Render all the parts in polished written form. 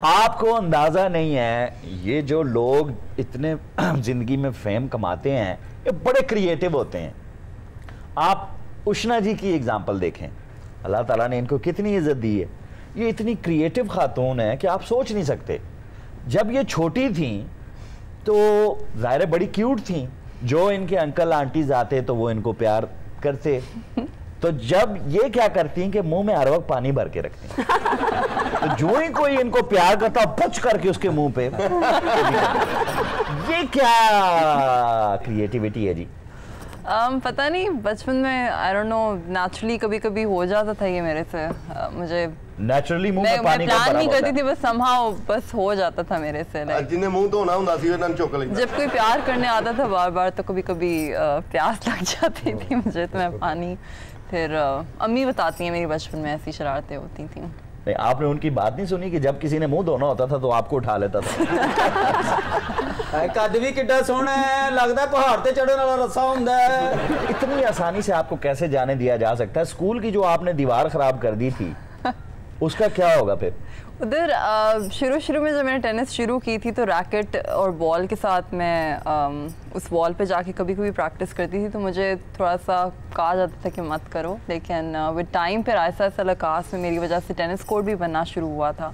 आपको अंदाजा नहीं है ये जो लोग इतने जिंदगी में फेम कमाते हैं ये बड़े क्रिएटिव होते हैं। आप उष्णा जी की एग्जांपल देखें, अल्लाह ताला ने इनको कितनी इज्जत दी है। ये इतनी क्रिएटिव खातून है कि आप सोच नहीं सकते। जब ये छोटी थी तो ज़ाहिर बड़ी क्यूट थी, जो इनके अंकल आंटीज आते तो वो इनको प्यार करते। तो जब ये क्या करती हैं कि मुंह में हर वक्त पानी भर के रखती हैं, तो जो ही कोई इनको प्यार करता पुच करके उसके मुंह पे ये क्या क्रिएटिविटी है जी? पता नहीं, बचपन में आई डोंट नो नेचुरली कभी कभी हो जाता था ये मेरे से। मुझे नेचुरली मुंह में पानी प्लान नहीं करती थी, बस समहाउ बस हो जाता था मेरे से। जिन्हें मुंह धोना हुंदा सी उन्हें चुक लेंदा। जब कोई प्यार करने आता था बार बार तो कभी कभी प्यास लग जाती थी मुझे, तो मैं पानी फिर अम्मी बताती हैं मेरी बचपन में ऐसी शरारतें होती थी। नहीं, आपने उनकी बात नहीं सुनी कि जब किसी ने मुंह धोना होता था तो आपको उठा लेता था? कद भी किड्डा सोहना है, लगदा पहाड़ ते चढ़न वाला रस्सा हुंदा है। इतनी आसानी से आपको कैसे जाने दिया जा सकता है? स्कूल की जो आपने दीवार खराब कर दी थी उसका क्या होगा फिर? उधर शुरू में जब मैंने टेनिस शुरू की थी तो रैकेट और बॉल के साथ मैं उस वॉल पे जाके कभी कभी प्रैक्टिस करती थी, तो मुझे थोड़ा सा कहा जाता था कि मत करो, लेकिन विद टाइम फिर ऐसा ऐसा लकास में मेरी वजह से टेनिस कोर्ट भी बनना शुरू हुआ था।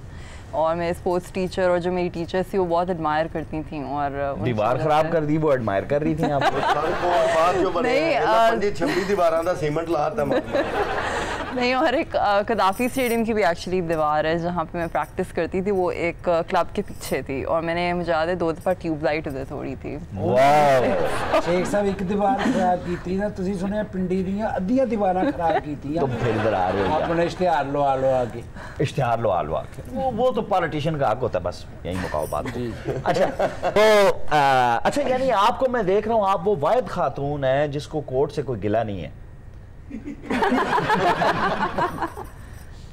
और मेरे स्पोर्ट्स टीचर और जो मेरी टीचर्स थी वो बहुत एडमायर करती थी। और दीवार खराब कर दी, वो एडमायर कर रही थी आपको? नहीं, और एक कदाफी स्टेडियम की भी एक्चुअली दीवार है जहाँ पे मैं प्रैक्टिस करती थी, वो एक क्लब के पीछे थी, और मैंने मुझे याद है 2 दफा ट्यूबलाइट उधर तोड़ी थी। शेख साहब एक दीवार खराब की थी ना, तुसी सुने पिंडी दियां अद्धियां दीवारां खराब की थी। तुम फिर इधर आ रहे हो, अपने इश्तिहार लो आके इश्तिहार लो आके वो तो पॉलिटिशियन का हक होता है, बस यही मुकाओ बात। अच्छा तो अच्छा, यानी आपको मैं देख रहा हूँ आप वो वाहिद खातून है जिसको कोर्ट से कोई गिला नहीं है।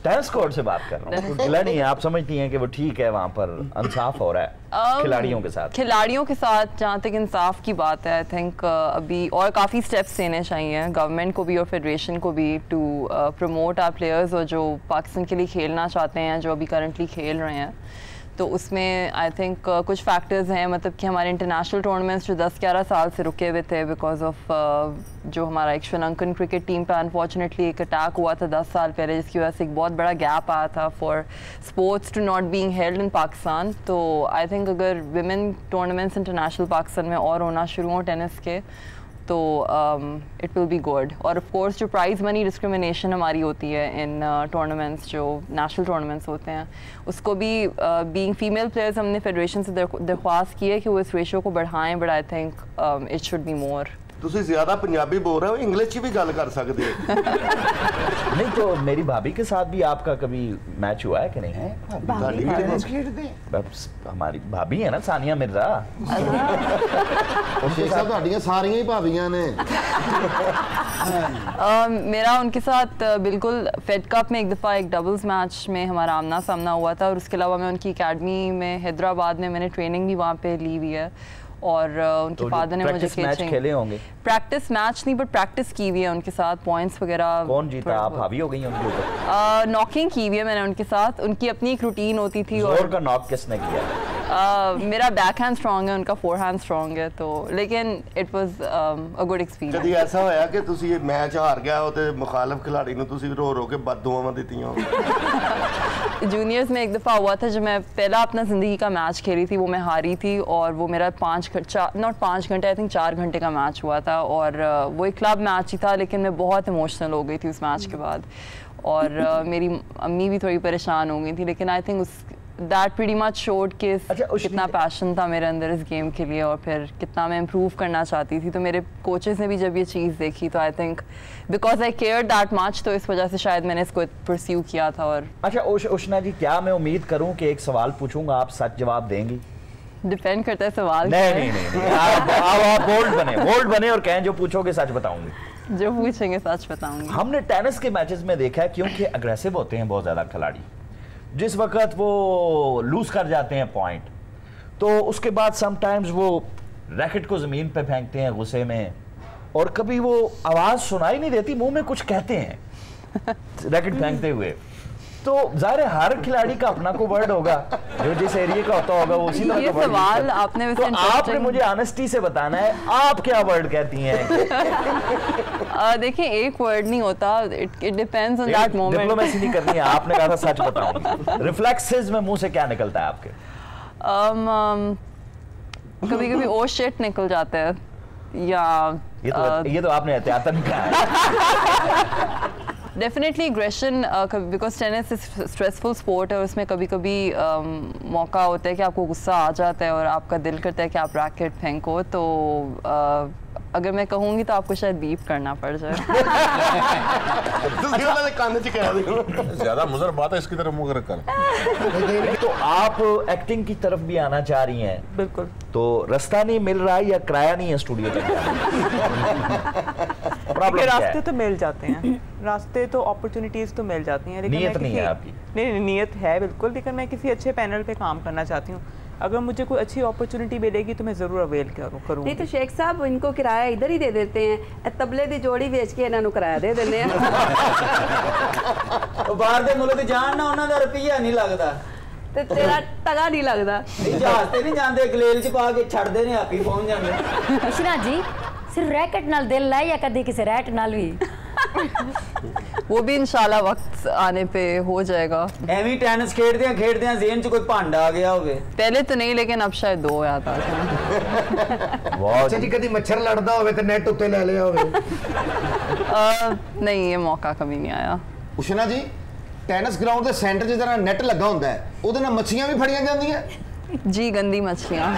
टेनिस कोर्ट से बात कर रहा हूँ, गिला नहीं है, आप समझती हैं कि वो ठीक है, वहाँ पर इंसाफ हो रहा है खिलाड़ियों के साथ? खिलाड़ियों के साथ जहाँ तक इंसाफ की बात है, आई थिंक अभी और काफ़ी स्टेप्स लेने चाहिए गवर्नमेंट को भी और फेडरेशन को भी, टू प्रमोट आवर प्लेयर्स, और जो पाकिस्तान के लिए खेलना चाहते हैं, जो अभी करंटली खेल रहे हैं। तो उसमें आई थिंक कुछ फैक्टर्स हैं, मतलब कि हमारे इंटरनेशनल टूर्नामेंट्स जो 10-11 साल से रुके हुए थे बिकॉज ऑफ जो हमारा एक श्रीलंकन क्रिकेट टीम पे अनफॉर्चुनेटली एक अटैक हुआ था 10 साल पहले, जिसकी वजह से एक बहुत बड़ा गैप आया था for sports to not being held in Pakistan. तो आई थिंक अगर विमेन टूर्नामेंट्स इंटरनेशनल पाकिस्तान में और होना शुरू हो टेनिस के, तो इट विल बी गुड। और ऑफ कोर्स जो प्राइज़ मनी डिस्क्रिमिनेशन हमारी होती है इन टूर्नामेंट्स, जो नेशनल टूर्नामेंट्स होते हैं, उसको भी बीइंग फीमेल प्लेयर्स हमने फेडरेशन से दरख्वास्त की है कि वो इस रेशो को बढ़ाएं, but I think it should be more. ਤੁਸੀਂ ਜ਼ਿਆਦਾ ਪੰਜਾਬੀ बोल रहे हो, इंग्लिश ਚ भी गल कर सकते हो। नहीं तो मेरी भाभी के साथ भी आपका कभी मैच हुआ है कि नहीं? हमारी भाभी है ना सानिया मिर्जा, उनके साथ सारियां ही भाभियां ने। मेरा उनके साथ बिल्कुल फेड कप में एक दफ़ा एक डबल्स मैच में हमारा आमना सामना हुआ था, और उसके अलावा मैं उनकी एकेडमी में हैदराबाद में मैंने ट्रेनिंग भी वहाँ पे ली हुई है, और उनके फादर ने मुझे खेले होंगे। प्रैक्टिस मैच नहीं, बट प्रैक्टिस की हुई है उनके साथ, पॉइंट्स वगैरह। कौन जीता? आप हावी हो गई उनके ऊपर? नॉकिंग की हुई है मैंने उनके साथ, उनकी अपनी एक रूटीन होती थी। जोर का नॉक किसने किया? मेरा बैक हैंड स्ट्रॉन्ग है, उनका फोर हैंड स्ट्रॉन्ग है, तो लेकिन it was a good experience. कभी ऐसा होया कि तुसी ये मैच हार गया हो ते मुखालिफ खिलाड़ी ने तुसी रो रो के बददुआवां दित्तियां हो? जूनियर्स में एक दफ़ा हुआ था जब मैं पहला अपना ज़िंदगी का मैच खेली थी, वो मैं हारी थी, और वो मेरा 5 घंटे आई थिंक 4 घंटे का मैच हुआ था, और वो एक क्लब मैच ही था, लेकिन मैं बहुत इमोशनल हो गई थी उस मैच के बाद, और मेरी अम्मी भी थोड़ी परेशान हो गई थी, लेकिन आई थिंक उस दैट प्रीटी मच शोड कि कितना पैशन था मेरे अंदर इस गेम के लिए, और फिर कितना मैं इम्प्रूव करना चाहती थी। तो मेरे कोचेस ने भी जब ये चीज़ देखी, तो I think because I care that much, तो इस वजह से शायद मैंने इसको परस्यू किया था। और अच्छा उष्णा जी, क्या मैं उम्मीद करूं कि एक सवाल पूछूंगा, आप सच जवाब देंगी? डिपेंड करता है सवाल। नहीं आप बोल्ड बने और कहें जो पूछोगे सच बताऊंगी। जो पूछेंगे सच बताऊंगी। हमने टेनिस के मैचेस में देखा है, क्योंकि अग्रेसिव होते हैं बहुत ज़्यादा खिलाड़ी, जिस वक्त वो लूज कर जाते हैं पॉइंट, तो उसके बाद समटाइम्स वो रैकेट को ज़मीन पे फेंकते हैं गुस्से में, और कभी वो आवाज़ सुनाई नहीं देती, मुंह में कुछ कहते हैं रैकेट फेंकते हुए, तो जाहिर है हर खिलाड़ी का अपना को वर्ड होगा, जो जिस एरिया का होगा वो उसी तरह ये का वर्ड सवाल यूज़ आपने करता है। वैसे तो आपने मुझे ऑनेस्टी से बताना है आप क्या वर्ड कहती हैं। देखिए एक वर्ड नहीं होता, it depends on that moment. Diplomacy नहीं करनी है, आपने कहा था सच बताऊंगी। रिफ्लेक्सेस में मुंह से क्या निकलता है आपके? कभी कभी ओ शिट निकल जाता है, या ये तो आपने एहतियातन कहा है। Definitely aggression, because tennis stressful sport है, उसमें कभी कभी मौका होता है कि आपको गुस्सा आ जाता है और आपका दिल करता है कि आप रैकेट फेंको, तो अगर मैं कहूँगी तो आपको शायद बीप करना पड़ जाए। ज्यादा मुजर बात है इसकी तरफ मुकर कर। तो आप एक्टिंग की तरफ भी आना चाह रही हैं? बिल्कुल। तो रास्ता नहीं मिल रहा है या किराया नहीं है स्टूडियो तक? प्रॉब्लम रास्ते तो मिल जाते हैं, रास्ते तो अपॉर्चुनिटीज तो मिल जाती हैं, लेकिन नीयत नहीं है आपकी? नहीं, नीयत है बिल्कुल, लेकिन मैं किसी अच्छे पैनल पे काम करना चाहती हूँ। अगर मुझे कोई अच्छी अपॉर्चुनिटी मिलेगी तो मैं जरूर अवेल करूँगी। नहीं तो शेख साहब इनको किराया इधर ही दे देते हैं, तबले दी जोड़ी बेच के इन्हों किराया दे देने हैं। बाहर दे मुल्क जान ना उन्हां दा रुपया नहीं लगदा ते तेरा टगा नहीं लगदा। जहाज ते नहीं जांदे, गलेल च पा के छड़दे ने, आप ही पहुंच जांदे। उशना जी सिर्फ रैकेट नाल दिल लाए या कदी किसी रैट नाल भी? वो भी इंशाल्लाह वक्त आने पे हो जाएगा। एवी टेनिस खेडदे ज़हन च कोई भांडा आ गया होवे? पहले तो नहीं, लेकिन अब शायद दो याद आ जाए। अच्छा जी, कभी मच्छर लड़दा होवे ते नेट उत्ते ले लिया होवे? नहीं, ये मौका कभी नहीं आया। उशना जी, टेनिस ग्राउंड के सेंटर च जरा नेट लगा होंदा है, ਉਹਦੇ ਨਾਲ ਮੱਛੀਆਂ भी फड़ियां ਜਾਂਦੀਆਂ? जी, गंदी मछलियाँ।